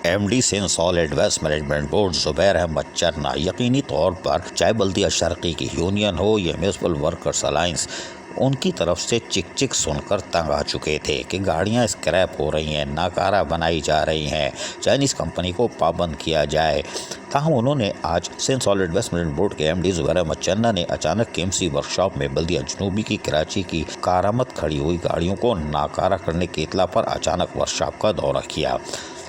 M D Sindh solid waste management board Zubair Ahmed Charna یقینی طور پر چاہے بلدیہ شرقی کی یونین ہو یا میونسپل ورکرز الائنس، ان کی طرف سے چک چک سن کر تنگ آ چکے تھے کہ گاڑیاں اسکریپ ہو رہی ہیں، ناکارہ بنائی جا رہی ہیں، چائنیز کمپنی کو پابند کیا جائے۔ تاہم انہوں نے آج Sindh solid waste management board کے ایم ڈی زبیر احمد چرنا نے اچانک کے ایم سی ورکشاپ میں بلدیہ جنوبی کی کراچی کی کارآمد کھڑی ہوئی گاڑیوں کو ناکارہ کرنے کی اطلاع پر اچانک ورکشاپ کا دورہ کیا۔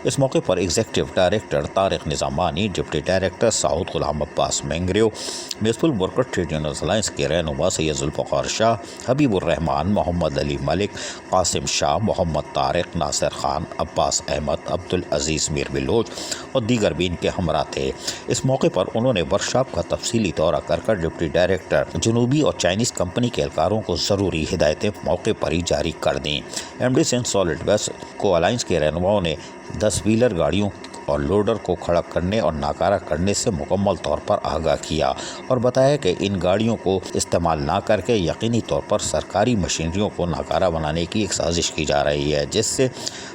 اس موقع پر executive director Tariq Nizamani, deputy director Saud Ghulam Abbas Mangrio, municipal worker trade unions alliance کے رہنما سید ذوالفقار شاہ، حبیب الرحمان، محمد علی ملک، قاسم شاہ، محمد طارق، ناصر خان، عباس احمد، عبدالعزیز میر بلوچ اور دیگر بھی ان کے ہمراہ تھے۔ اس موقع پر انہوں نے ورکشاپ کا تفصیلی دورہ کر ڈپٹی ڈائریکٹر جنوبی اور چائنیز کمپنی کے اہلکاروں کو ضروری ہدایتیں موقع پر ہی جاری کر دیں۔ M D Sindh solid waste کو الائنس کے رہنماؤں نے 10 ویلر گاڑیوں اور لوڈر کو کھڑا کرنے اور ناکارہ کرنے سے مکمل طور پر آگاہ کیا اور بتایا کہ ان گاڑیوں کو استعمال نہ کر کے یقینی طور پر سرکاری مشینریوں کو ناکارہ بنانے کی ایک سازش کی جا رہی ہے، جس سے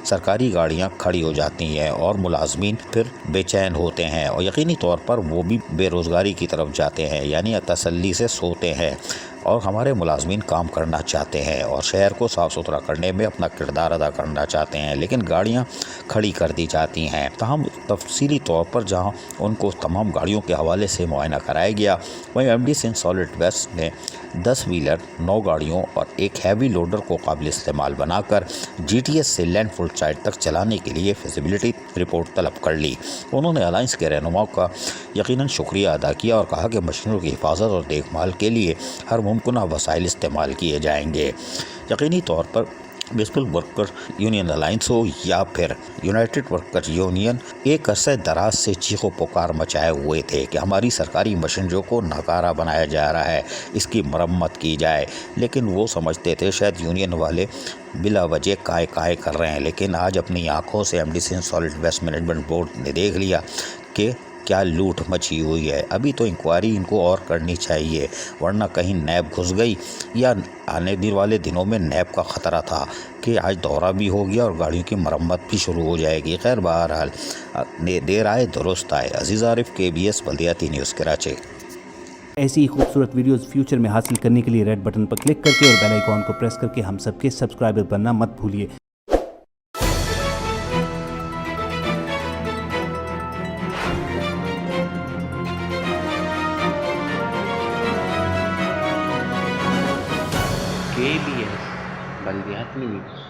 سرکاری گاڑیاں کھڑی ہو جاتی ہیں اور ملازمین پھر بے چین ہوتے ہیں اور یقینی طور پر وہ بھی بے روزگاری کی طرف جاتے ہیں، یعنی تسلی سے سوتے ہیں اور ہمارے ملازمین کام کرنا چاہتے ہیں اور شہر کو صاف ستھرا کرنے میں اپنا کردار ادا کرنا چاہتے ہیں، لیکن گاڑیاں کھڑی کر دی جاتی ہیں۔ تاہم تفصیلی طور پر جہاں ان کو تمام گاڑیوں کے حوالے سے معائنہ کرایا گیا، وہیں M D Sindh solid waste نے 10 ویلر 9 گاڑیوں اور ایک ہیوی لوڈر کو قابل استعمال بنا کر جی ٹی ایس سے لینڈ فل سائٹ تک چلانے کے لیے فیزیبلٹی رپورٹ طلب کر لی۔ انہوں نے الائنس کے رہنماؤں کا یقیناً شکریہ ادا کیا اور کہا کہ مشینوں کی حفاظت اور دیکھ بھال کے لیے ہر ممکنہ وسائل استعمال کیے جائیں گے۔ یقینی طور پر میونسپل ورکر یونین الائنس ہو یا پھر یونائٹڈ ورکر یونین ایک عرصہ دراز سے چیخ و پکار مچائے ہوئے تھے کہ ہماری سرکاری مشینریوں کو ناکارہ بنایا جا رہا ہے، اس کی مرمت کی جائے، لیکن وہ سمجھتے تھے شاید یونین والے بلا وجہ کائے کر رہے ہیں، لیکن آج اپنی آنکھوں سے M D Sindh solid waste management board نے دیکھ لیا کہ کیا لوٹ مچی ہوئی ہے۔ ابھی تو انکوائری ان کو اور کرنی چاہیے، ورنہ کہیں نیب گھس گئی یا آنے والے دنوں میں نیب کا خطرہ تھا کہ آج دورہ بھی ہو گیا اور گاڑیوں کی مرمت بھی شروع ہو جائے گی۔ خیر بہرحال دیر آئے درست آئے۔ عزیز عارف، KBS بلدیاتی نیوز کراچی۔ ایسی ہی خوبصورت ویڈیوز فیوچر میں حاصل کرنے کے لیے ریڈ بٹن پر کلک کر کے اور بیل آئیکن کو پریس کر کے ہم سب کے سبسکرائبر بننا مت بھولیے۔ KBS بلدیاتی نیوز۔